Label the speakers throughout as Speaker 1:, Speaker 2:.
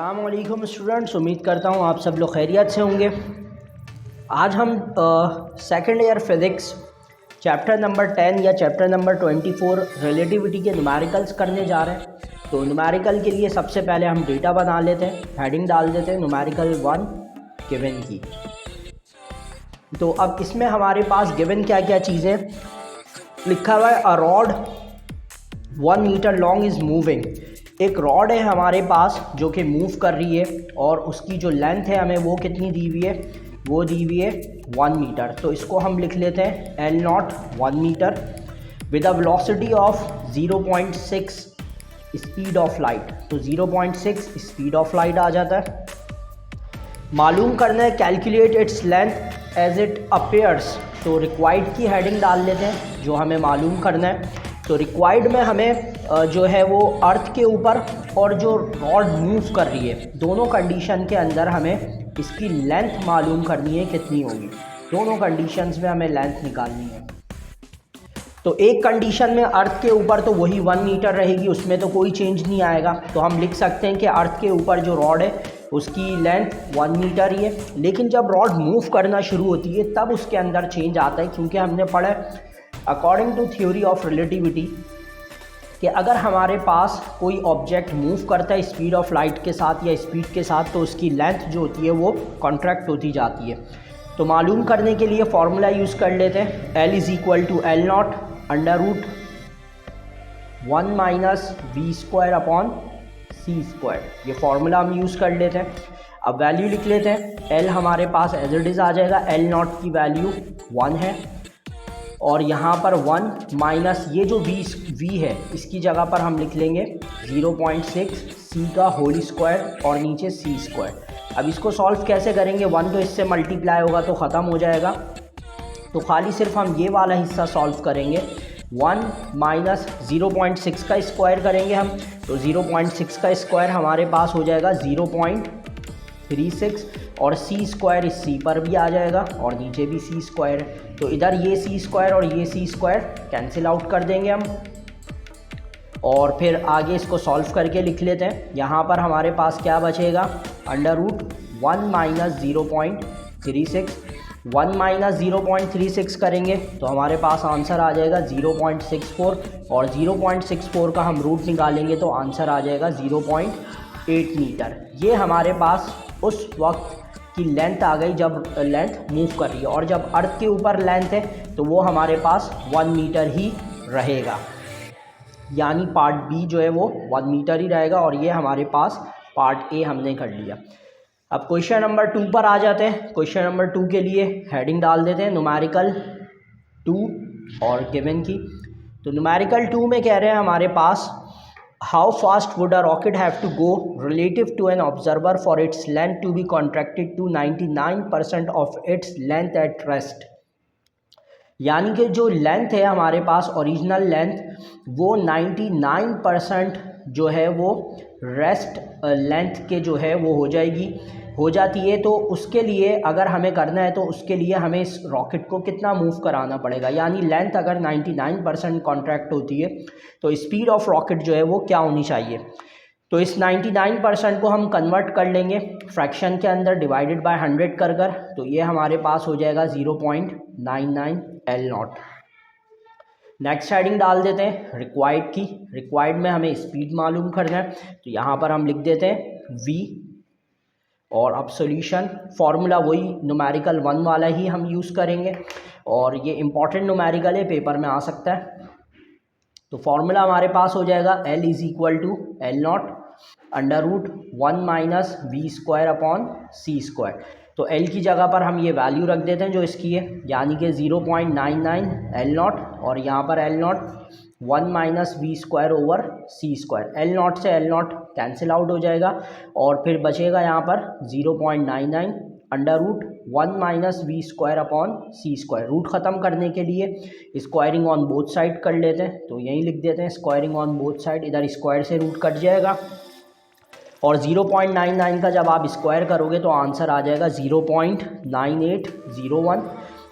Speaker 1: अस्सलामुअलैकुम स्टूडेंट्स, उम्मीद करता हूँ आप सब लोग खैरियत से होंगे। आज हम second year physics chapter number 10 या चैप्टर नंबर 24 रिलेटिविटी के न्यूमेरिकल्स करने जा रहे हैं। तो न्यूमेरिकल के लिए सबसे पहले हम डेटा बना लेते हैं, हेडिंग डाल देते हैं न्यूमेरिकल 1 गिवन की। तो अब इसमें हमारे पास गिवन क्या क्या चीज़ें लिखा हुआ है। A rod 1 metre long is moving. एक रॉड है हमारे पास जो कि मूव कर रही है और उसकी जो लेंथ है हमें वो कितनी दी हुई है, वो दी हुई है 1 मीटर। तो इसको हम लिख लेते हैं L nought 1 metre with a velocity of 0.6 speed of light. तो 0.6 स्पीड ऑफ लाइट आ जाता है। मालूम करना है calculate its length as it appears. तो रिक्वायर्ड की हेडिंग डाल लेते हैं जो हमें मालूम करना है। तो रिक्वायर्ड में हमें जो है वो अर्थ के ऊपर और जो रॉड मूव कर रही है दोनों कंडीशन के अंदर हमें इसकी लेंथ मालूम करनी है कितनी होगी। दोनों कंडीशंस में हमें लेंथ निकालनी है। तो एक कंडीशन में अर्थ के ऊपर तो वही 1 मीटर रहेगी, उसमें तो कोई चेंज नहीं आएगा। तो हम लिख सकते हैं कि अर्थ के ऊपर जो रॉड है उसकी लेंथ 1 मीटर ही है। लेकिन जब रॉड मूव करना शुरू होती है तब उसके अंदर चेंज आता है, क्योंकि हमने पढ़ा according to theory of relativity कि अगर हमारे पास कोई ऑब्जेक्ट मूव करता है स्पीड ऑफ लाइट के साथ या स्पीड के साथ तो उसकी लेंथ जो होती है वो कॉन्ट्रैक्ट होती जाती है। तो मालूम करने के लिए फॉर्मूला यूज़ कर लेते हैं। L is equal to L nought under root 1 minus v square upon c square. ये फार्मूला हम यूज़ कर लेते हैं। अब वैल्यू लिख लेते हैं। L हमारे पास एज इट इज़ आ जाएगा, एल नॉट की वैल्यू 1 है और यहाँ पर 1 माइनस ये जो v है इसकी जगह पर हम लिख लेंगे 0.6 c का होल स्क्वायर और नीचे c स्क्वायर। अब इसको सॉल्व कैसे करेंगे, 1 तो इससे मल्टीप्लाई होगा तो ख़त्म हो जाएगा। तो खाली सिर्फ हम ये वाला हिस्सा सॉल्व करेंगे। 1 माइनस 0.6 का स्क्वायर करेंगे हम, तो 0.6 का स्क्वायर हमारे पास हो जाएगा 0.36 और c स्क्वायर इस c पर भी आ जाएगा और नीचे भी c स्क्वायर है। तो इधर ये c स्क्वायर और ये c स्क्वायर कैंसिल आउट कर देंगे हम और फिर आगे इसको सॉल्व करके लिख लेते हैं। यहाँ पर हमारे पास क्या बचेगा, अंडर रूट 1 माइनस 0.36। 1 माइनस 0.36 करेंगे तो हमारे पास आंसर आ जाएगा 0.64 और 0.64 का हम रूट निकालेंगे तो आंसर आ जाएगा 0.8 मीटर। ये हमारे पास उस वक्त की लेंथ आ गई जब लेंथ मूव कर रही है, और जब अर्थ के ऊपर लेंथ है तो वो हमारे पास 1 मीटर ही रहेगा, यानी पार्ट बी जो है वो 1 मीटर ही रहेगा। और ये हमारे पास पार्ट ए हमने कर लिया। अब क्वेश्चन नंबर 2 पर आ जाते हैं। क्वेश्चन नंबर 2 के लिए हेडिंग डाल देते हैं न्यूमेरिकल 2 और गिवन की। तो न्यूमेरिकल 2 में कह रहे हैं हमारे पास How fast would a rocket have to go relative to an observer for its length to be contracted to 99% of its length at rest। यानी कि जो लेंथ है हमारे पास ओरिजिनल लेंथ वो 99% जो है वो रेस्ट लेंथ के जो है वो हो जाती है। तो उसके लिए अगर हमें करना है तो उसके लिए हमें इस रॉकेट को कितना मूव कराना पड़ेगा, यानी लेंथ अगर 99% कॉन्ट्रैक्ट होती है तो स्पीड ऑफ रॉकेट जो है वो क्या होनी चाहिए। तो इस 99% को हम कन्वर्ट कर लेंगे फ्रैक्शन के अंदर डिवाइडेड बाय 100 कर तो ये हमारे पास हो जाएगा 0.99 एल नॉट। नेक्स्ट हेडिंग डाल देते हैं रिक्वायर्ड की। रिक्वायर्ड में हमें स्पीड मालूम करना है तो यहाँ पर हम लिख देते हैं v और अब सॉल्यूशन फार्मूला वही न्यूमेरिकल 1 वाला ही हम यूज़ करेंगे और ये इम्पॉर्टेंट न्यूमेरिकल है, पेपर में आ सकता है। तो फार्मूला हमारे पास हो जाएगा L is equal to L nought under root 1 minus v square upon c square. तो L की जगह पर हम ये वैल्यू रख देते हैं जो इसकी है, यानी कि 0.99 एल नॉट और यहाँ पर L nought 1 minus v square over c square. L nought से एल नॉट कैंसिल आउट हो जाएगा और फिर बचेगा यहाँ पर 0.99 under root 1 minus v square upon c square. Root ख़त्म करने के लिए स्क्वायरिंग ऑन बोथ साइड कर लेते हैं, तो यहीं लिख देते हैं स्क्वायरिंग ऑन बोथ साइड। इधर स्क्वायर से रूट कट जाएगा और 0.99 का जब आप स्क्वायर करोगे तो आंसर आ जाएगा 0.9801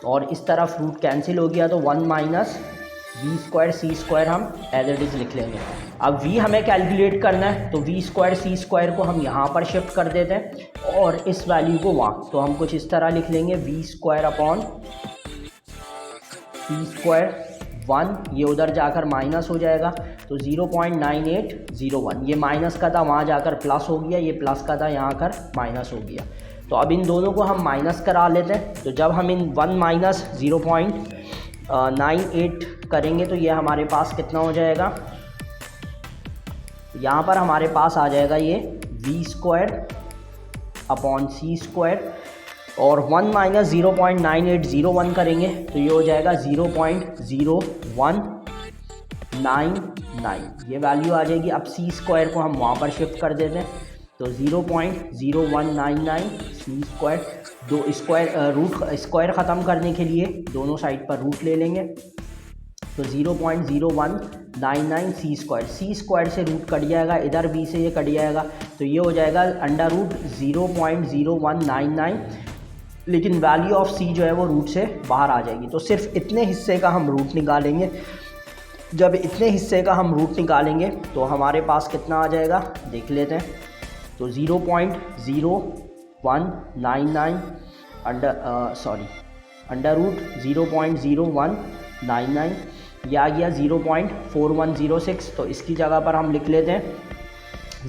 Speaker 1: और इस तरफ रूट कैंसिल हो गया तो 1 minus v square c square हम एज इट इज़ लिख लेंगे। अब वी हमें कैलकुलेट करना है, तो वी स्क्वायर सी स्क्वायर को हम यहाँ पर शिफ्ट कर देते हैं और इस वैल्यू को वहाँ, तो हम कुछ इस तरह लिख लेंगे v square upon c square 1, ये उधर जाकर माइनस हो जाएगा, तो 0.9801, ये माइनस का था वहाँ जाकर प्लस हो गया, ये प्लस का था यहाँ कर माइनस हो गया। तो अब इन दोनों को हम माइनस करा लेते हैं, तो जब हम इन 1 माइनस 0.98 करेंगे तो ये हमारे पास कितना हो जाएगा, यहाँ पर हमारे पास आ जाएगा ये v square upon c square, और 1 माइनस 0.9801 करेंगे तो ये हो जाएगा 0.0199, ये वैल्यू आ जाएगी। अब सी स्क्वायर को हम वहाँ पर शिफ्ट कर देते हैं, तो 0.0199 सी स्क्वायर, दो स्क्वायर रूट स्क्वायर ख़त्म करने के लिए दोनों साइड पर रूट ले लेंगे, तो 0.0199 सी स्क्वायर से रूट कट जाएगा, इधर बी से ये कट जाएगा, तो ये हो जाएगा अंडर रूट 0.0199, लेकिन वैल्यू ऑफ सी जो है वो रूट से बाहर आ जाएगी। तो सिर्फ इतने हिस्से का हम रूट निकालेंगे, जब इतने हिस्से का हम रूट निकालेंगे तो हमारे पास कितना आ जाएगा देख लेते हैं, तो 0.0199 अंडर रूट 0.0199, यह आ गया 0.4106, तो इसकी जगह पर हम लिख लेते हैं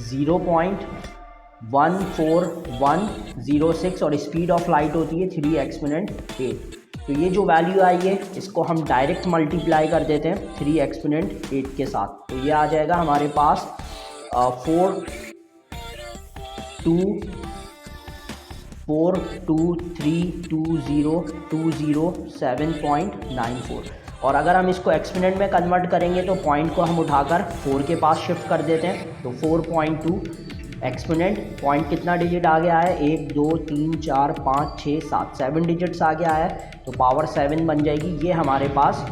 Speaker 1: 0.14106, और स्पीड ऑफ लाइट होती है 3 एक्सपोनेंट 8। तो ये जो वैल्यू आई है इसको हम डायरेक्ट मल्टीप्लाई कर देते हैं 3 एक्सपोनेंट 8 के साथ, तो ये आ जाएगा हमारे पास 423202007.94, और अगर हम इसको एक्सपोनेंट में कन्वर्ट करेंगे तो पॉइंट को हम उठाकर 4 के पास शिफ्ट कर देते हैं, तो 4.2 एक्सपोनेंट, पॉइंट कितना डिजिट आगे आया है 1 2 3 4 5 6 7 7 डिजिट्स आगे आया है, तो पावर 7 बन जाएगी ये हमारे पास।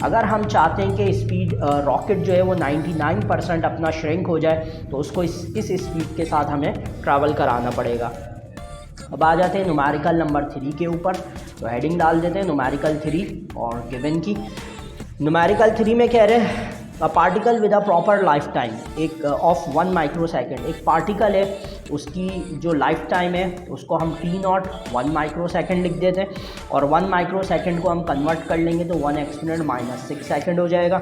Speaker 1: अगर हम चाहते हैं कि स्पीड रॉकेट जो है वो 99% अपना श्रिंक हो जाए तो उसको इस स्पीड के साथ हमें ट्रैवल कराना पड़ेगा। अब आ जाते हैं न्यूमेरिकल नंबर 3 के ऊपर, तो हेडिंग डाल देते हैं न्यूमेरिकल 3 और गिवन की। न्यूमेरिकल 3 में कह रहे हैं a particle with a proper life time एक ऑफ 1 माइक्रोसेकेंड, एक पार्टिकल है उसकी जो लाइफ टाइम है उसको हम T0 1 माइक्रोसेकेंड लिख देते हैं, और 1 माइक्रोसेकेंड को हम कन्वर्ट कर लेंगे तो 1 एक्सपोनेंट माइनस 6 सेकेंड हो जाएगा।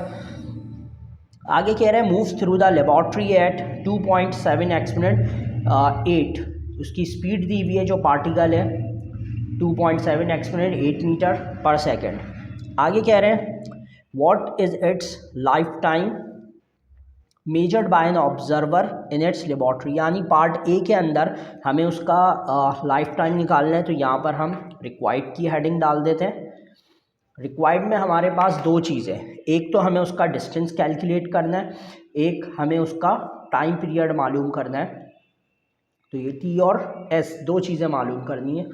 Speaker 1: आगे कह रहे हैं move through the laboratory at 2.7 exponent 8, उसकी स्पीड दी हुई है जो पार्टिकल है 2.7 एक्सपोनेंट 8 मीटर पर सेकेंड। आगे कह रहे हैं what is it's life time measured by an observer in its laboratory, यानी पार्ट ए के अंदर हमें उसका लाइफ टाइम निकालना है, तो यहाँ पर हम रिक्वायर्ड की हेडिंग डाल देते हैं। रिक्वायर्ड में हमारे पास दो चीज़ें, एक तो हमें उसका डिस्टेंस कैलकुलेट करना है, एक हमें उसका टाइम पीरियड मालूम करना है, तो ये टी और एस दो चीज़ें मालूम करनी है,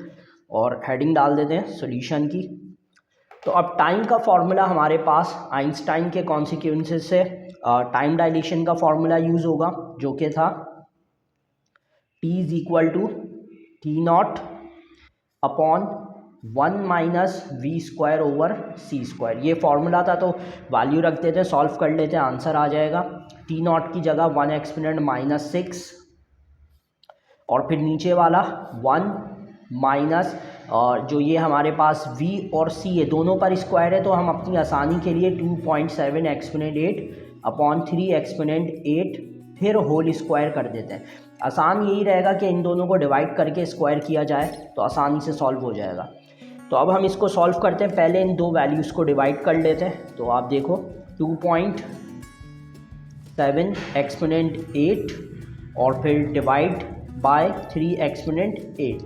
Speaker 1: और हेडिंग डाल देते हैं सॉल्यूशन की। तो अब टाइम का फॉर्मूला हमारे पास आइंस्टाइन के कॉन्सिक्वेंसेस से टाइम डायलेशन का फॉर्मूला यूज़ होगा, जो कि था T is equal to T0 upon 1 minus v square over c square, ये फॉर्मूला था, तो वैल्यू रख देते हैं, सॉल्व कर लेते हैं, आंसर आ जाएगा T0 की जगह 1 एक्सपोनेंट माइनस 6, और फिर नीचे वाला 1 माइनस, और जो ये हमारे पास v और c है दोनों पर स्क्वायर है, तो हम अपनी आसानी के लिए 2.7 एक्सपोनेंट 8 अपॉन 3 एक्सपोनेंट 8 फिर होल स्क्वायर कर देते हैं। आसान यही रहेगा कि इन दोनों को डिवाइड करके स्क्वायर किया जाए तो आसानी से सॉल्व हो जाएगा। तो अब हम इसको सॉल्व करते हैं, पहले इन दो वैल्यूज़ को डिवाइड कर लेते हैं। तो आप देखो 2.7 एक्सपोनेंट 8 और फिर डिवाइड बाय 3 एक्सपोनेंट 8,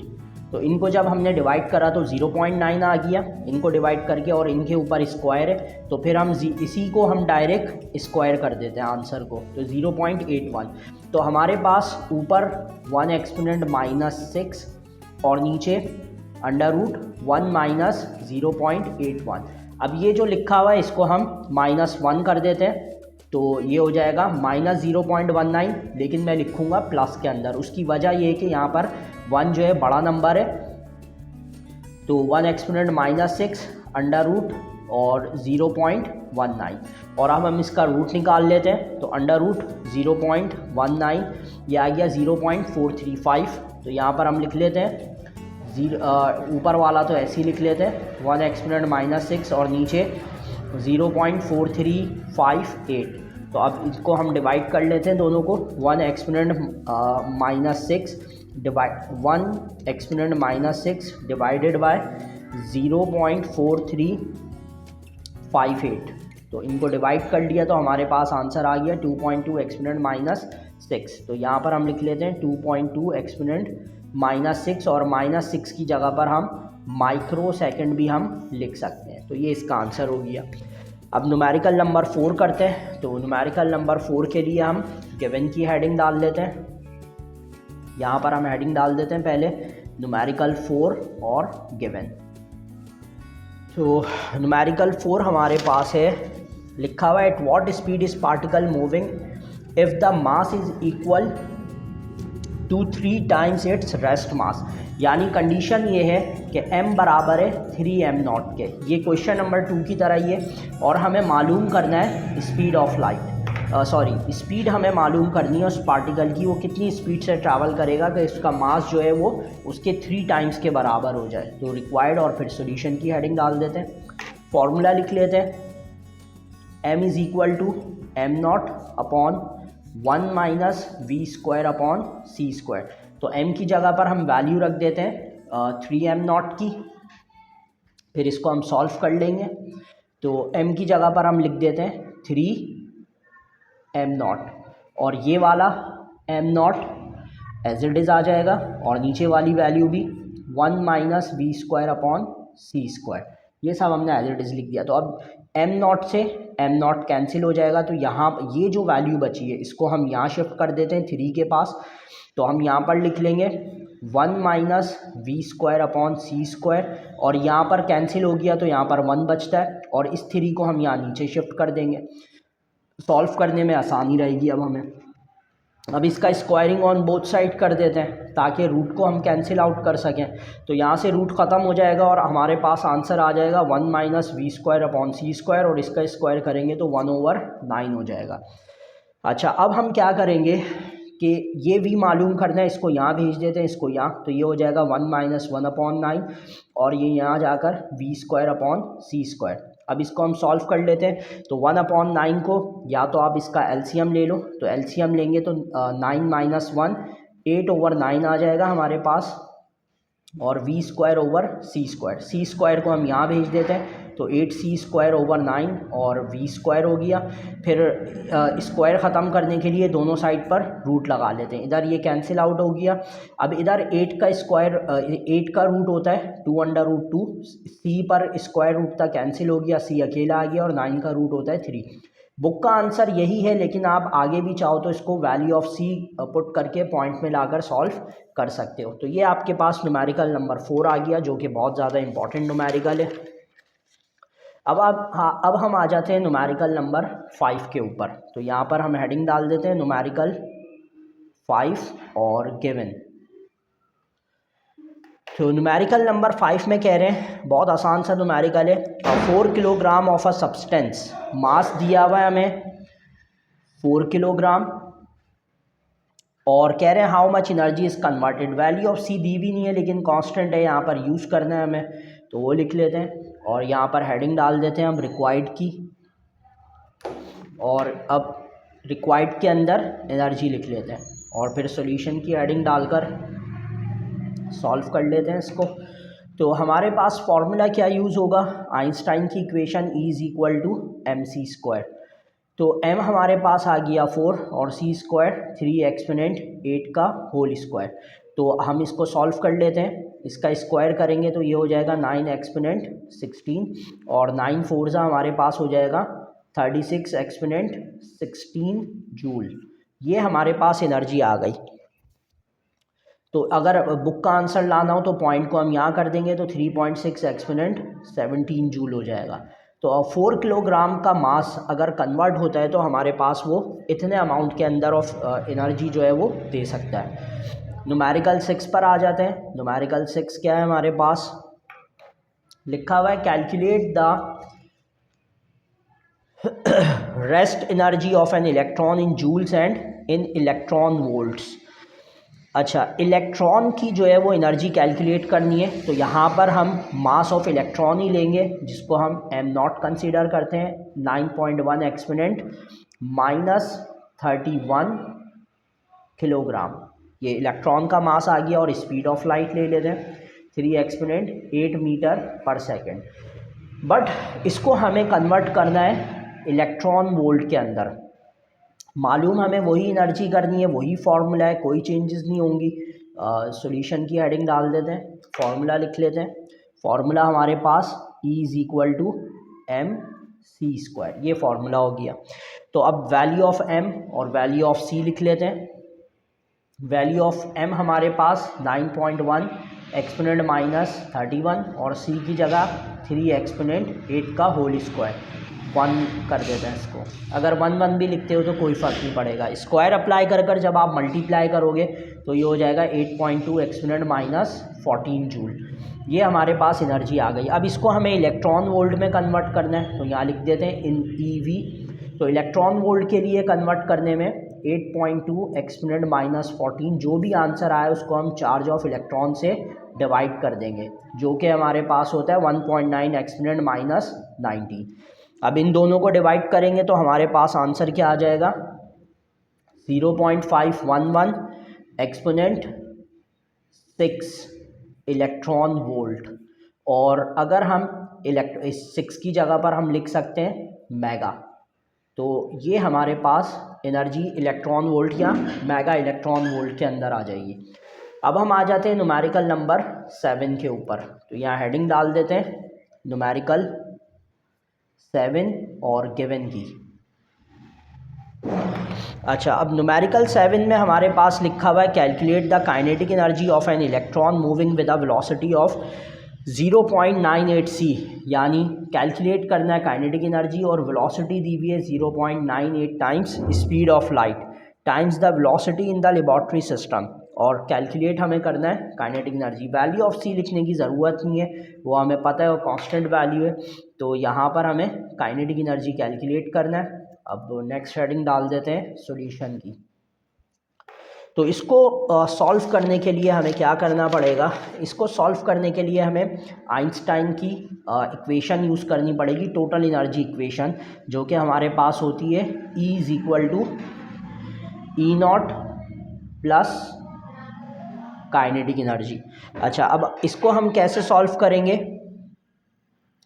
Speaker 1: तो इनको जब हमने डिवाइड करा तो 0.9 आ गया इनको डिवाइड करके, और इनके ऊपर स्क्वायर है, तो फिर हम इसी को हम डायरेक्ट स्क्वायर कर देते हैं आंसर को, तो 0.81। तो हमारे पास ऊपर 1 एक्सपोनेंट माइनस 6 और नीचे अंडर रूट 1 माइनस 0.81। अब ये जो लिखा हुआ है इसको हम -1 कर देते हैं, तो ये हो जाएगा -0.19, लेकिन मैं लिखूंगा प्लस के अंदर। उसकी वजह ये है कि यहाँ पर 1 जो है बड़ा नंबर है, तो 1 एक्सपोनेंट माइनस 6 अंडर रूट और 0.19। और अब हम इसका रूट निकाल लेते हैं, तो अंडर रूट 0.19 ये आ गया 0.435। तो यहाँ पर हम लिख लेते हैं ऊपर वाला तो ऐसे ही लिख लेते हैं 1 एक्सपोनेंट -6 और नीचे 0.4358। तो अब इसको हम डिवाइड कर लेते हैं दोनों को। 1 एक्सपोनेंट -6 डिवाइडेड बाय 0.4358। तो इनको डिवाइड कर लिया तो हमारे पास आंसर आ गया 2.2 एक्सपोनेंट -6। तो यहाँ पर हम लिख लेते हैं 2.2 एक्सपोनेंट -6 और -6 की जगह पर हम माइक्रो सेकेंड भी हम लिख सकते हैं। तो ये इसका आंसर हो गया। अब न्यूमेरिकल नंबर 4 करते हैं। तो न्यूमेरिकल नंबर 4 के लिए हम गिवन की हेडिंग डाल लेते हैं। यहाँ पर हम हेडिंग डाल देते हैं पहले न्यूमेरिकल 4 और गिवन। तो न्यूमेरिकल 4 हमारे पास है, लिखा हुआ है at what speed is particle moving if the mass is equal to 3 times its rest mass. यानी कंडीशन ये है कि m बराबर है 3m0 के। ये क्वेश्चन नंबर 2 की तरह ही है और हमें मालूम करना है स्पीड ऑफ लाइट, स्पीड हमें मालूम करनी है उस पार्टिकल की, वो कितनी स्पीड से ट्रैवल करेगा कि इसका मास जो है वो उसके 3 टाइम्स के बराबर हो जाए। तो रिक्वायर्ड और फिर सोल्यूशन की हेडिंग डाल देते हैं। फॉर्मूला लिख लेते हैं m is equal to m0 upon 1 - v² upon c²। तो m की जगह पर हम वैल्यू रख देते हैं 3m0 की। फिर इसको हम सॉल्व कर लेंगे। तो m की जगह पर हम लिख देते हैं 3m0 और ये वाला m0 एज इट इज़ आ जाएगा और नीचे वाली वैल्यू भी 1 - v² अपॉन c²। ये सब हमने एज इट इज़ लिख दिया। तो अब m0 से m0 कैंसिल हो जाएगा। तो यहाँ ये जो वैल्यू बची है इसको हम यहाँ शिफ्ट कर देते हैं 3 के पास। तो हम यहाँ पर लिख लेंगे 1 - v² अपॉन c² और यहाँ पर कैंसिल हो गया तो यहाँ पर 1 बचता है और इस 3 को हम यहाँ नीचे शिफ्ट कर देंगे। सॉल्व करने में आसानी रहेगी अब हमें। अब इसका स्क्वायरिंग ऑन बोथ साइड कर देते हैं ताकि रूट को हम कैंसिल आउट कर सकें। तो यहाँ से रूट ख़त्म हो जाएगा और हमारे पास आंसर आ जाएगा 1 - v² अपॉन c² और इसका स्क्वायर करेंगे तो 1/9 हो जाएगा। अच्छा, अब हम क्या करेंगे कि ये v मालूम करना है, इसको यहाँ भेज देते हैं, इसको यहाँ। तो ये हो जाएगा 1 - 1/9 और ये यहाँ जाकर v² अपॉन c²। अब इसको हम सॉल्व कर लेते हैं। तो 1/9 को या तो आप इसका एलसीएम ले लो, तो एलसीएम लेंगे तो 9 - 1 8/9 आ जाएगा हमारे पास और v² ओवर c² को हम यहाँ भेज देते हैं तो 8c²/9 और v² हो गया। फिर स्क्वायर ख़त्म करने के लिए दोनों साइड पर रूट लगा लेते हैं। इधर ये कैंसिल आउट हो गया। अब इधर 8 का स्क्वायर 8 का रूट होता है 2/√2, c पर स्क्वायर रूट था कैंसिल हो गया, c अकेला आ गया और 9 का रूट होता है 3। बुक का आंसर यही है, लेकिन आप आगे भी चाहो तो इसको वैल्यू ऑफ c पुट करके पॉइंट में लाकर सॉल्व कर सकते हो। तो ये आपके पास न्यूमेरिकल नंबर 4 आ गया जो कि बहुत ज़्यादा इंपॉर्टेंट न्यूमेरिकल है। अब हम आ जाते हैं न्यूमेरिकल नंबर 5 के ऊपर। तो यहाँ पर हम हेडिंग डाल देते हैं न्यूमेरिकल 5 और गिवन। तो न्यूमेरिकल नंबर 5 में कह रहे हैं, बहुत आसान सा न्यूमेरिकल है। 4 किलोग्राम ऑफ अ सब्सटेंस, मास दिया हुआ है हमें 4 किलोग्राम और कह रहे हैं how much energy is converted. Value of C दी भी नहीं है लेकिन कांस्टेंट है, यहाँ पर यूज़ करना है हमें, तो वो लिख लेते हैं और यहाँ पर हेडिंग डाल देते हैं हम रिक्वायर्ड की। और अब रिक्वायर्ड के अंदर एनर्जी लिख लेते हैं और फिर सॉल्यूशन की हेडिंग डालकर सॉल्व कर लेते हैं इसको। तो हमारे पास फॉर्मूला क्या यूज़ होगा, आइंस्टाइन की equation E is equal to mc²। तो m हमारे पास आ गया 4 और c² 3 एक्सपोनेंट 8 का होल स्क्वायर। तो हम इसको सॉल्व कर लेते हैं। इसका स्क्वायर करेंगे तो ये हो जाएगा 9 एक्सपोनेंट 16 और 9 4 हमारे पास हो जाएगा 36 एक्सपोनेंट 16 जूल। ये हमारे पास एनर्जी आ गई। तो अगर बुक का आंसर लाना हो तो पॉइंट को हम यहाँ कर देंगे तो 3.6 एक्सपोनेंट 17 जूल हो जाएगा। तो 4 किलोग्राम का मास अगर कन्वर्ट होता है तो हमारे पास वो इतने अमाउंट के अंदर ऑफ एनर्जी जो है वो दे सकता है। न्यूमेरिकल 6 पर आ जाते हैं। न्यूमेरिकल 6 क्या है हमारे पास, लिखा हुआ है calculate the rest energy of an electron in joules and in electron volts. अच्छा, इलेक्ट्रॉन की जो है वो एनर्जी कैलकुलेट करनी है, तो यहाँ पर हम मास ऑफ इलेक्ट्रॉन ही लेंगे जिसको हम m0 कंसीडर करते हैं, 9.1 एक्सपोनेंट -31 किलोग्राम। ये इलेक्ट्रॉन का मास आ गया और स्पीड ऑफ लाइट ले लेते हैं 3 एक्सपोनेंट 8 मीटर पर सेकेंड। बट इसको हमें कन्वर्ट करना है इलेक्ट्रॉन वोल्ट के अंदर। मालूम हमें वही एनर्जी करनी है, वही फार्मूला है, कोई चेंजेस नहीं होंगी। सॉल्यूशन की हेडिंग डाल देते हैं, फार्मूला लिख लेते हैं। फार्मूला हमारे पास E = mc², ये फार्मूला हो गया। तो अब वैल्यू ऑफ m और वैल्यू ऑफ c लिख लेते हैं। वैल्यू ऑफ m हमारे पास 9.1 एक्सपोनेंट -31 और c की जगह 3 एक्सपोनेंट 8 का होल स्क्वायर, 1 कर देते हैं इसको। अगर 1 भी लिखते हो तो कोई फ़र्क नहीं पड़ेगा। स्क्वायर अप्लाई कर जब आप मल्टीप्लाई करोगे तो ये हो जाएगा 8.2 एक्सपोनेंट -14 जूल। ये हमारे पास एनर्जी आ गई। अब इसको हमें इलेक्ट्रॉन वोल्ट में कन्वर्ट करना है, तो यहाँ लिख देते हैं इन EV। तो इलेक्ट्रॉन वोल्ट के लिए कन्वर्ट करने में 8.2 एक्सपोनेंट -14, जो भी आंसर आया उसको हम चार्ज ऑफ इलेक्ट्रॉन से डिवाइड कर देंगे, जो कि हमारे पास होता है 1.9 एक्सपोनेंट -19। अब इन दोनों को डिवाइड करेंगे तो हमारे पास आंसर क्या आ जाएगा, 0.511 एक्सपोनेंट 6 इलेक्ट्रॉन वोल्ट। और अगर हम 6 की जगह पर हम लिख सकते हैं मेगा। तो ये हमारे पास एनर्जी इलेक्ट्रॉन वोल्ट या मेगा इलेक्ट्रॉन वोल्ट के अंदर आ जाएगी। अब हम आ जाते हैं न्यूमेरिकल नंबर 7 के ऊपर। तो यहाँ हेडिंग डाल देते हैं न्यूमेरिकल 7 और गिवन की। अच्छा, अब न्यूमेरिकल 7 में हमारे पास लिखा हुआ है calculate the kinetic energy of an electron moving with a velocity of 0.98 c, यानी कैलकुलेट करना है काइनेटिक एनर्जी और वेलोसिटी दी हुई है 0.98 times speed of light times the velocity in the laboratory system, और कैलकुलेट हमें करना है काइनेटिक एनर्जी। वैल्यू ऑफ सी लिखने की ज़रूरत नहीं है, वो हमें पता है वो कांस्टेंट वैल्यू है। तो यहाँ पर हमें काइनेटिक एनर्जी कैलकुलेट करना है। अब नेक्स्ट हेडिंग डाल देते हैं सॉल्यूशन की। तो इसको सॉल्व करने के लिए हमें क्या करना पड़ेगा, इसको सॉल्व करने के लिए हमें आइंस्टाइन की इक्वेशन यूज़ करनी पड़ेगी, टोटल एनर्जी इक्वेशन, जो कि हमारे पास होती है E = E0 plus kinetic energy. अच्छा, अब इसको हम कैसे सॉल्व करेंगे,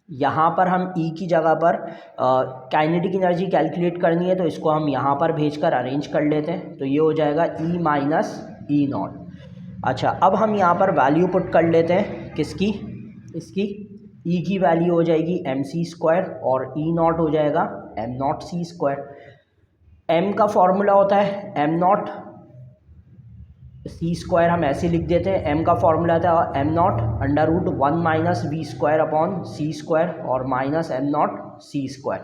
Speaker 1: यहाँ पर हम E की जगह पर काइनेटिक एनर्जी कैलकुलेट करनी है, तो इसको हम यहाँ पर भेजकर अरेंज कर लेते हैं। तो ये हो जाएगा E - E0। अच्छा, अब हम यहाँ पर वैल्यू पुट कर लेते हैं किसकी, इसकी E की वैल्यू हो जाएगी mc² और E0 हो जाएगा m0c²। m का फॉर्मूला होता है m0 c² हम ऐसे लिख देते हैं। m का फॉर्मूला था m0 √1 - v²/c² और -m0 c²।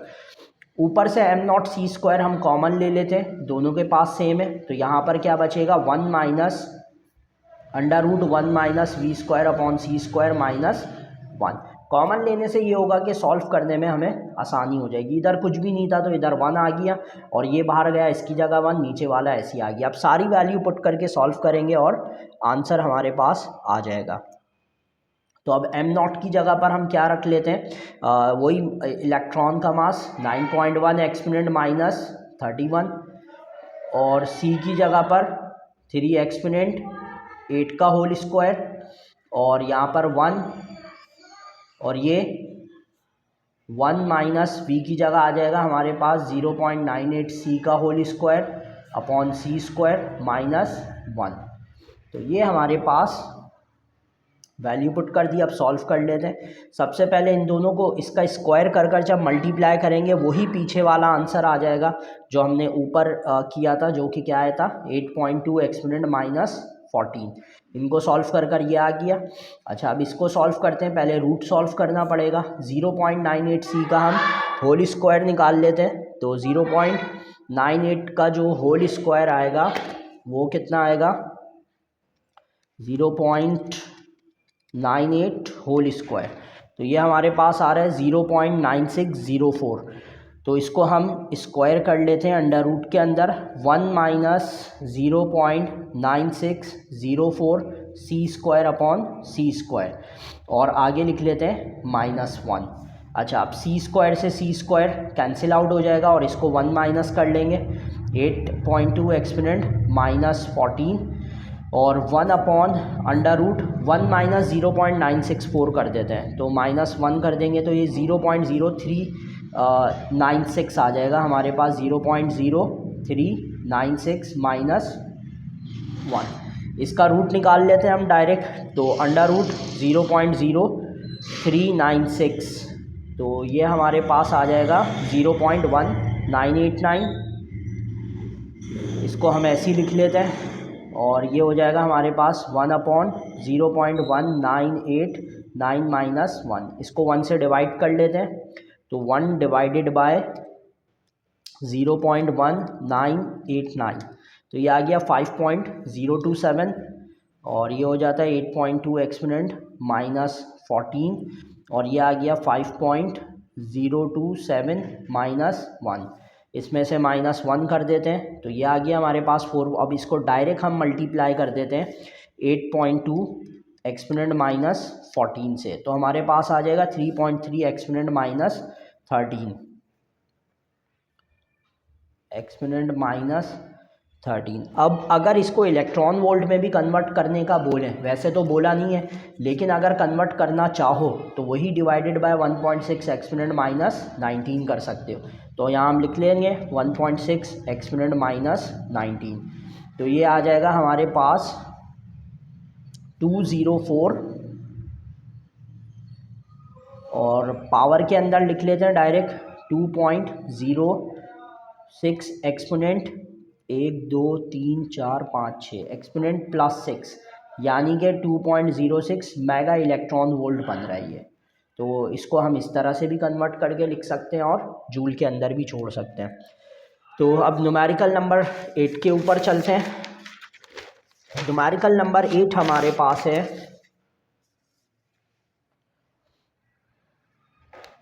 Speaker 1: ऊपर से m0 c² हम कॉमन ले लेते हैं, दोनों के पास सेम है। तो यहाँ पर क्या बचेगा 1 √1 - v²/c² -1। कॉमन लेने से ये होगा कि सॉल्व करने में हमें आसानी हो जाएगी। इधर कुछ भी नहीं था तो इधर 1 आ गया और ये बाहर गया, इसकी जगह 1, नीचे वाला ऐसे आ गया। अब सारी वैल्यू पुट करके सॉल्व करेंगे और आंसर हमारे पास आ जाएगा। तो अब m0 की जगह पर हम क्या रख लेते हैं, वही इलेक्ट्रॉन का मास 9.1 एक्सपोनेंट -31 और c की जगह पर 3 एक्सपोनेंट 8 का होल स्क्वायर और यहाँ पर 1 और ये 1 - v की जगह आ जाएगा हमारे पास 0.98 c का होल स्क्वायर अपॉन c² -1। तो ये हमारे पास वैल्यू पुट कर दी। अब सॉल्व कर लेते हैं। सबसे पहले इन दोनों को इसका स्क्वायर कर जब मल्टीप्लाई करेंगे वही पीछे वाला आंसर आ जाएगा जो हमने ऊपर किया था, जो कि क्या आया था 8.2 एक्सपोनेंट -14। इनको सॉल्व कर ये आ गया। अच्छा, अब इसको सॉल्व करते हैं। पहले रूट सॉल्व करना पड़ेगा। 0.98 c का हम होल स्क्वायर निकाल लेते हैं। तो 0.98 का जो होल स्क्वायर आएगा वो कितना आएगा, 0.98 होल स्क्वायर। तो ये हमारे पास आ रहा है 0.9604। तो इसको हम स्क्वायर कर लेते हैं अंडर रूट के अंदर 1 माइनस 0.9604 सी स्क्वायर अपॉन सी स्क्वायर, और आगे लिख लेते हैं -1। अच्छा, अब सी स्क्वायर से सी स्क्वायर कैंसिल आउट हो जाएगा और इसको 1 माइनस कर लेंगे, 8.2 एक्सपोनेंट -14 और 1 अपॉन अंडर रूट 1 माइनस 0.964 कर देते हैं, तो -1 कर देंगे तो ये 0.0396 आ जाएगा हमारे पास, 0.0396 -1। इसका रूट निकाल लेते हैं हम डायरेक्ट, तो अंडर रूट 0.0396, तो ये हमारे पास आ जाएगा 0.1989। इसको हम ऐसे ही लिख लेते हैं और ये हो जाएगा हमारे पास 1 अपॉन 0.1989 -1। इसको 1 से डिवाइड कर लेते हैं, तो 1 डिवाइडेड बाय 0.1989, तो ये आ गया 5.027 और ये हो जाता है 8.2 एक्सपोनेंट -14 और ये आ गया 5.027 -1। इसमें से -1 कर देते हैं, तो ये आ गया हमारे पास 4। अब इसको डायरेक्ट हम मल्टीप्लाई कर देते हैं 8.2 एक्सपोनेंट -14 से, तो हमारे पास आ जाएगा 3.3 एक्सपोनेंट -13 एक्सपोनेंट -13। अब अगर इसको इलेक्ट्रॉन वोल्ट में भी कन्वर्ट करने का बोलें, वैसे तो बोला नहीं है, लेकिन अगर कन्वर्ट करना चाहो तो वही डिवाइडेड बाय 1.6 एक्सपोनेंट -19 कर सकते हो। तो यहाँ हम लिख लेंगे 1.6 एक्सपोनेंट -19, तो ये आ जाएगा हमारे पास 204 और पावर के अंदर लिख लेते हैं डायरेक्ट 2.06 एक्सपोनेंट 1 2 3 4 5 6 एक्सपोनेंट +6, यानी कि 2.06 मेगा इलेक्ट्रॉन वोल्ट बन रहा है ये। तो इसको हम इस तरह से भी कन्वर्ट करके लिख सकते हैं और जूल के अंदर भी छोड़ सकते हैं। तो अब न्यूमेरिकल नंबर 8 के ऊपर चलते हैं। न्यूमेरिकल नंबर 8 हमारे पास है,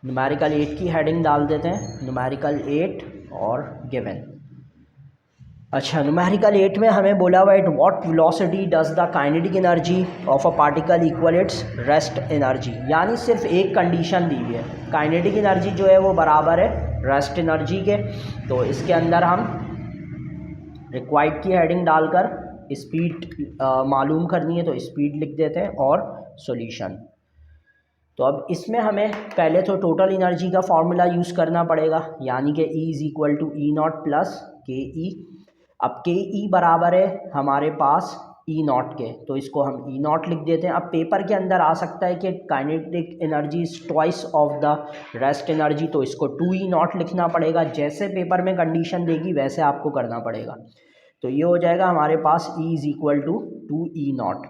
Speaker 1: न्यूमेरिकल 8 की हेडिंग डाल देते हैं, न्यूमेरिकल 8 और गिवन। अच्छा, न्यूमेरिकल 8 में हमें बोला हुआ at what velocity does the kinetic energy of a particle equal it's rest energy, यानी सिर्फ एक कंडीशन दी हुई है, काइनेटिक एनर्जी जो है वो बराबर है रेस्ट एनर्जी के। तो इसके अंदर हम रिक्वायर्ड की हेडिंग डालकर स्पीड मालूम करनी है, तो स्पीड लिख देते हैं और सॉल्यूशन। तो अब इसमें हमें पहले तो टोटल एनर्जी का फॉर्मूला यूज़ करना पड़ेगा, यानी कि E is equal to E0 plus KE। अब KE बराबर है हमारे पास E0 के, तो इसको हम E0 लिख देते हैं। अब पेपर के अंदर आ सकता है कि kinetic energy is twice of the rest energy, तो इसको 2E0 लिखना पड़ेगा। जैसे पेपर में कंडीशन देगी वैसे आपको करना पड़ेगा। तो ये हो जाएगा हमारे पास E is equal to 2E0।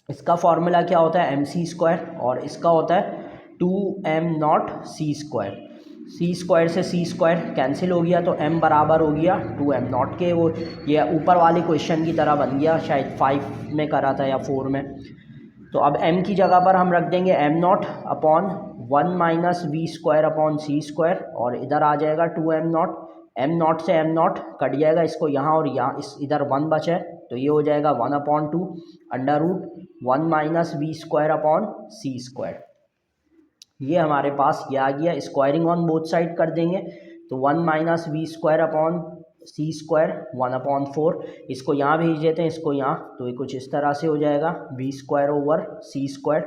Speaker 1: इसका फॉर्मूला क्या होता है mc² और इसका होता है 2m0 c²। c² से c² कैंसिल हो गया, तो m बराबर हो गया 2m0 के। वो ये ऊपर वाले क्वेश्चन की तरह बन गया, शायद 5 में करा था या 4 में। तो अब m की जगह पर हम रख देंगे m0 upon 1 minus v² upon c², और इधर आ जाएगा 2m0। m0 से m0 कट जाएगा, इसको यहाँ और यहाँ इधर 1 बचा है, तो ये हो जाएगा 1/2 under root 1 minus v² upon c²। ये हमारे पास ये आ गया, स्क्वायरिंग ऑन बोथ साइड कर देंगे, तो 1 माइनस v² अपॉन c² 1/4। इसको यहाँ भेज देते हैं, इसको यहाँ, तो ये कुछ इस तरह से हो जाएगा v² ओवर c²,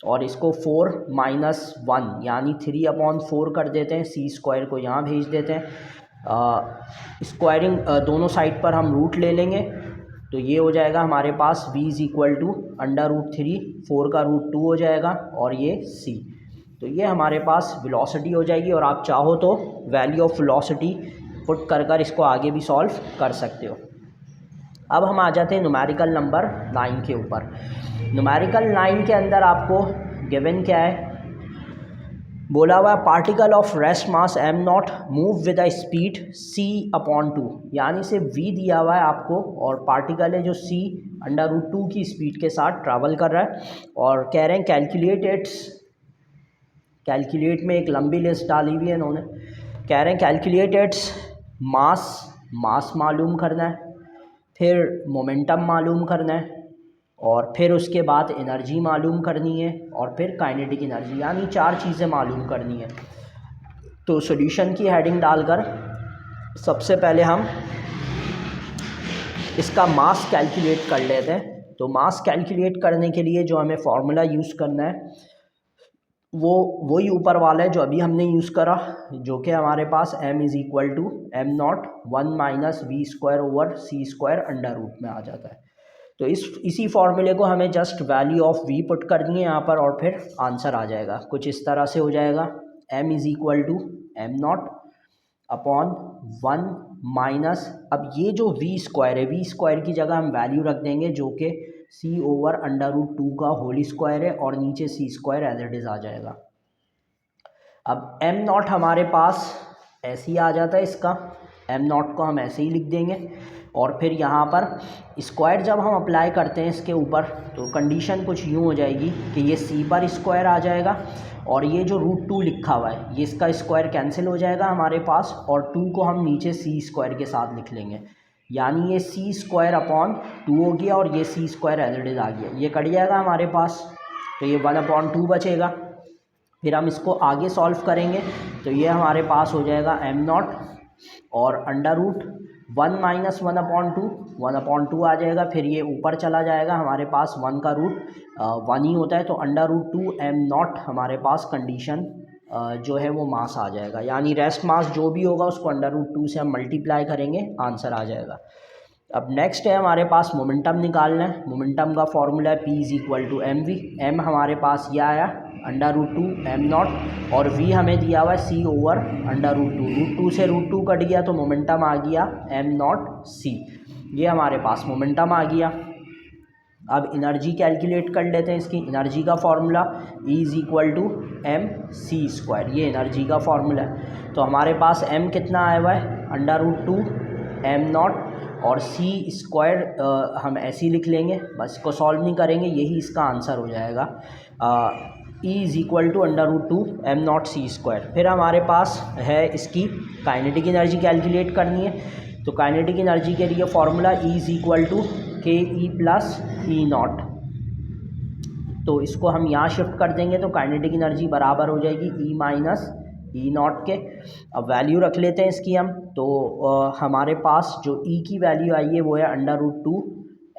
Speaker 1: और इसको 4 माइनस 1 यानी 3/4 कर देते हैं, c² को यहाँ भेज देते हैं। स्क्वायरिंग दोनों साइड पर हम रूट ले लेंगे, तो ये हो जाएगा हमारे पास v is equal to under root 3, 4 का रूट 2 हो जाएगा और ये c। तो ये हमारे पास वेलोसिटी हो जाएगी, और आप चाहो तो वैल्यू ऑफ वेलोसिटी पुट कर इसको आगे भी सॉल्व कर सकते हो। अब हम आ जाते हैं न्यूमेरिकल नंबर 9 के ऊपर। न्यूमेरिकल 9 के अंदर आपको गिवन क्या है, बोला हुआ particle of rest mass m0 move with a speed c/2, यानी से v दिया हुआ है आपको और पार्टिकल है जो c/2 की स्पीड के साथ ट्रैवल कर रहा है, और कह रहे हैं कैलकुलेट में एक लंबी लिस्ट डाली हुई है इन्होंने। कह रहे हैं कैलकुलेट इट्स मास मालूम करना है, फिर मोमेंटम मालूम करना है, और फिर उसके बाद एनर्जी मालूम करनी है, और फिर काइनेटिक एनर्जी, यानी 4 चीज़ें मालूम करनी है। तो सॉल्यूशन की हेडिंग डालकर सबसे पहले हम इसका मास कैलकुलेट कर लेते हैं। तो मास कैलकुलेट करने के लिए जो हमें फार्मूला यूज़ करना है वो वही ऊपर वाला है जो अभी हमने यूज़ करा, जो कि हमारे पास m is equal to m nought 1 minus v square over c square under root में आ जाता है। तो इसी फॉर्मूले को हमें just value of v put करनी है यहाँ पर, और फिर आंसर आ जाएगा। कुछ इस तरह से हो जाएगा, m is equal to m nought upon 1 minus, अब ये जो v स्क्वायर है, v स्क्वायर की जगह हम वैल्यू रख देंगे जो कि c ओवर अंडर रूट 2 का होल स्क्वायर है, और नीचे c square as it is आ जाएगा। अब m नॉट हमारे पास ऐसे ही आ जाता है, इसका m नॉट को हम ऐसे ही लिख देंगे, और फिर यहाँ पर स्क्वायर जब हम अप्लाई करते हैं इसके ऊपर तो कंडीशन कुछ यूँ हो जाएगी कि ये c पर स्क्वायर आ जाएगा, और ये जो रूट 2 लिखा हुआ है ये इसका स्क्वायर कैंसिल हो जाएगा हमारे पास, और 2 को हम नीचे c स्क्वायर के साथ लिख लेंगे, यानी ये c स्क्वायर अपॉन 2 हो गया, और ये c square as it is आ गया, ये कट जाएगा हमारे पास, तो ये 1/2 बचेगा। फिर हम इसको आगे सॉल्व करेंगे तो ये हमारे पास हो जाएगा m नॉट और अंडर रूट 1 माइनस 1/2 आ जाएगा, फिर ये ऊपर चला जाएगा, हमारे पास 1 का रूट 1 ही होता है, तो अंडर रूट 2 m नॉट हमारे पास कंडीशन जो है वो मास आ जाएगा, यानी रेस्ट मास जो भी होगा उसको अंडर रूट 2 से हम मल्टीप्लाई करेंगे, आंसर आ जाएगा। अब नेक्स्ट है हमारे पास मोमेंटम निकालना है। मोमेंटम का फॉर्मूला है p is equal to m v. M हमारे पास यह आया अंडर रूट 2 एम नॉट, और v हमें दिया हुआ है c ओवर अंडर रूट 2 से रूट 2 कट गया तो मोमेंटम आ गया m नॉट c, ये हमारे पास मोमेंटम आ गया। अब एनर्जी कैलकुलेट कर लेते हैं। इसकी एनर्जी का formula E is equal to m c square, ये एनर्जी का फॉर्मूला है। तो हमारे पास m कितना आया हुआ है अंडर रूट 2 एम नॉट, और c स्क्वायर हम ऐसे ही लिख लेंगे, बस इसको सॉल्व नहीं करेंगे, यही इसका आंसर हो जाएगा। E is equal to under root 2 m nought c square. फिर हमारे पास है इसकी काइनेटिक एनर्जी कैलकुलेट करनी है। तो काइनेटिक एनर्जी के लिए formula E is equal to K E plus E not, तो इसको हम यहाँ शिफ्ट कर देंगे तो काइनेटिक एनर्जी बराबर हो जाएगी E माइनस ई नॉट के। अब वैल्यू रख लेते हैं इसकी हम, तो हमारे पास जो E की वैल्यू आई है वो है under root 2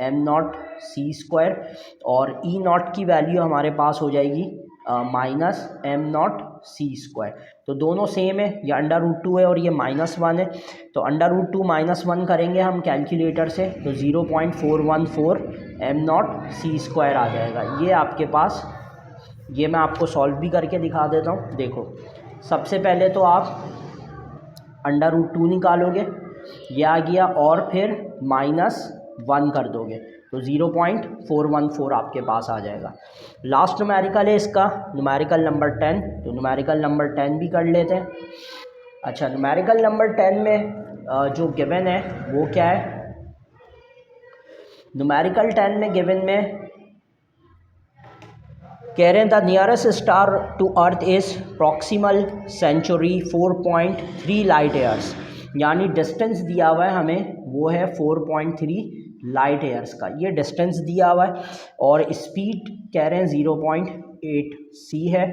Speaker 1: m nought c square, और ई नॉट की वैल्यू हमारे पास हो जाएगी minus m nought c square. तो दोनों सेम है, ये अंडर रूट 2 है और ये -1 है, तो अंडर रूट 2 -1 करेंगे हम कैलकुलेटर से तो 0.414 एम नॉट सी स्क्वायर आ जाएगा। ये आपके पास, ये मैं आपको सॉल्व भी करके दिखा देता हूँ। देखो सबसे पहले तो आप अंडर रूट 2 निकालोगे, ये आ गया, और फिर -1 कर दोगे तो 0.414 आपके पास आ जाएगा। लास्ट न्यूमेरिकल है इसका, न्यूमेरिकल नंबर 10, तो न्यूमेरिकल नंबर 10 भी कर लेते हैं। अच्छा, न्यूमेरिकल नंबर 10 में जो गिवन है वो क्या है, न्यूमेरिकल 10 में गिवन में कह रहे हैं the nearest star to earth is Proxima Centauri 4.3 light years, यानी डिस्टेंस दिया हुआ है हमें वो है 4.3 लाइट ईयर्स का, ये डिस्टेंस दिया हुआ है, और स्पीड कह रहे हैं 0.8 c है,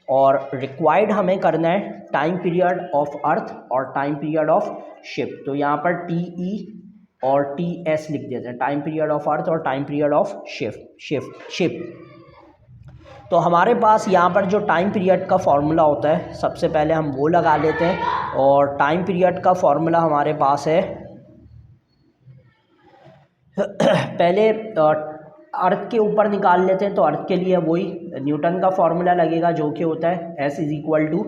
Speaker 1: और रिक्वायर्ड हमें करना है टाइम पीरियड ऑफ अर्थ और टाइम पीरियड ऑफ शिप। तो यहाँ पर TE और TS लिख देते हैं, टाइम पीरियड ऑफ अर्थ और टाइम पीरियड ऑफ शिप। तो हमारे पास यहाँ पर जो टाइम पीरियड का फॉर्मूला होता है सबसे पहले हम वो लगा लेते हैं, और टाइम पीरियड का फॉर्मूला हमारे पास है पहले अर्थ के ऊपर निकाल लेते हैं, तो अर्थ के लिए वही न्यूटन का फॉर्मूला लगेगा जो कि होता है S is equal to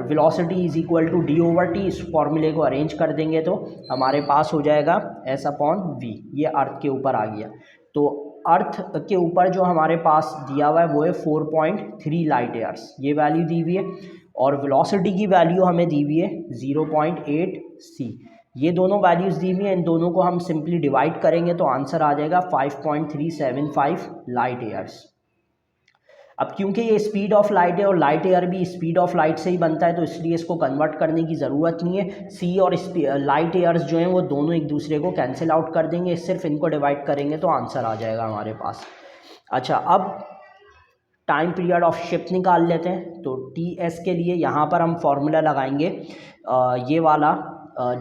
Speaker 1: velocity is equal to d/t। इस फॉर्मूले को अरेंज कर देंगे तो हमारे पास हो जाएगा S/v, ये अर्थ के ऊपर आ गया। तो अर्थ के ऊपर जो हमारे पास दिया हुआ है वो है 4.3 लाइट ईयर्स, ये वैल्यू दी हुई है, और वेलोसिटी की वैल्यू हमें दी हुई है 0.8 c, ये दोनों वैल्यूज़ दी हुई हैं, इन दोनों को हम सिंपली डिवाइड करेंगे तो आंसर आ जाएगा 5.375 लाइट ईयर्स। अब क्योंकि ये स्पीड ऑफ लाइट है और लाइट एयर भी स्पीड ऑफ लाइट से ही बनता है, तो इसलिए इसको कन्वर्ट करने की ज़रूरत नहीं है। सी और लाइट एयर्स जो हैं वो दोनों एक दूसरे को कैंसिल आउट कर देंगे, सिर्फ इनको डिवाइड करेंगे तो आंसर आ जाएगा हमारे पास। अच्छा, अब टाइम पीरियड ऑफ शिफ्ट निकाल लेते हैं। तो टी एस के लिए यहाँ पर हम फॉर्मूला लगाएंगे ये वाला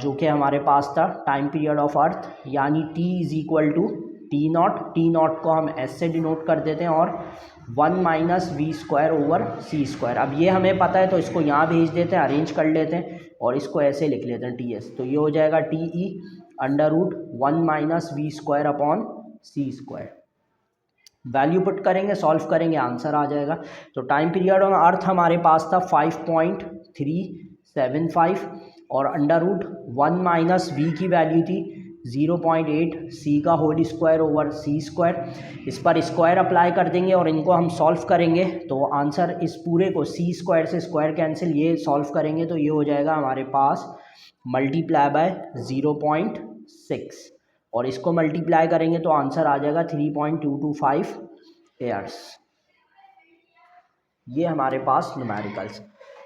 Speaker 1: जो कि हमारे पास था, टाइम पीरियड ऑफ अर्थ, यानी T is equal to T nought को हम एस से डिनोट कर देते हैं और 1 minus v square over c square. अब ये हमें पता है तो इसको यहाँ भेज देते हैं, अरेंज कर लेते हैं और इसको ऐसे लिख लेते हैं टी एस। तो ये हो जाएगा T E under root 1 minus v square upon c square. Value put करेंगे, सॉल्व करेंगे, आंसर आ जाएगा। तो टाइम पीरियड ऑन अर्थ हमारे पास था 5.375 और अंडर रूट 1 माइनस वी की वैल्यू थी 0.8, सी का whole square over c square. इस पर स्क्वायर अप्लाई कर देंगे और इनको हम सॉल्व करेंगे तो आंसर इस पूरे को सी स्क्वायर से स्क्वायर कैंसिल, ये सॉल्व करेंगे तो ये हो जाएगा हमारे पास मल्टीप्लाई बाय 0.6 और इसको मल्टीप्लाई करेंगे तो आंसर आ जाएगा 3.225 ईयर्स। ये हमारे पास न्यूमेरिकल्स।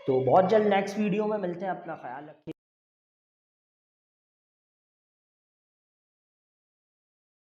Speaker 1: तो बहुत जल्द नेक्स्ट वीडियो में मिलते हैं, अपना ख्याल रखिए।